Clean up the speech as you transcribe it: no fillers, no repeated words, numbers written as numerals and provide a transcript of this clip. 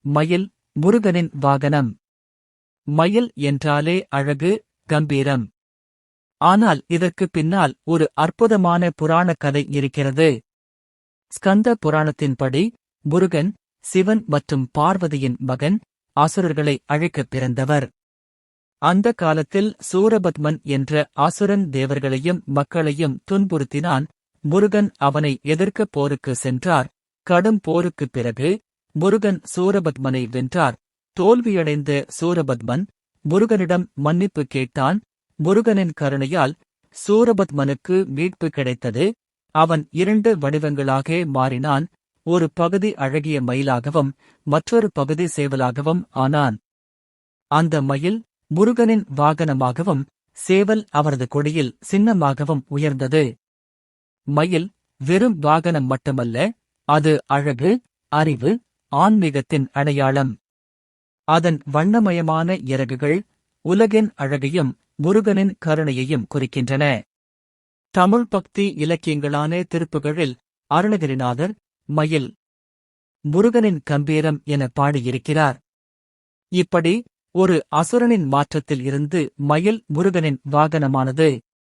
மயில், முருகனின் வாகனம். மயில் என்றாலே அழகு, கம்பீரம். ஆனால் இதற்கு பின்னால் ஒரு அற்புதமான புராணக் கதை இருக்கிறது. ஸ்கந்த புராணத்தின்படி, முருகன், சிவன் மற்றும் பார்வதியின் மகன், அசுரர்களை அழிக்கப் பிறந்தவர். அந்த காலத்தில் சூரபத்மன் என்ற அசுரன் தேவர்களையும் மக்களையும் துன்புறுத்தினான். முருகன் அவனை எதிர்க்க போருக்கு சென்றார். கடும் போருக்குப் பிறகு முருகன் சூரபத்மனை வென்றார். தோல்வியடைந்த சூரபத்மன் முருகனிடம் மன்னிப்பு கேட்டான். முருகனின் கருணையால் சூரபத்மனுக்கு மீட்பு கிடைத்தது. அவன் 2 வடிவங்களாக மாறினான். ஒரு பகுதி அழகிய மயிலாகவும் மற்றொரு பகுதி சேவலாகவும் ஆனான். அந்த மயில் முருகனின் வாகனமாகவும் சேவல் அவரது கொடியில் சின்னமாகவும் உயர்ந்தது. மயில் வெறும் வாகனம் மட்டுமல்ல, அது அழகு, அறிவு, ஆன்மீகத்தின் அடையாளம். அதன் வண்ணமயமான இறகுகள் உலகின் அழகையும் முருகனின் கருணையையும் குறிக்கின்றன. தமிழ் பக்தி இலக்கியங்களான திருப்புகழில் அருணகிரிநாதர் மயில், முருகனின் கம்பீரம் என பாடியிருக்கிறார். இப்படி ஒரு அசுரனின் மாற்றத்தில் இருந்து மயில் முருகனின் வாகனமானது.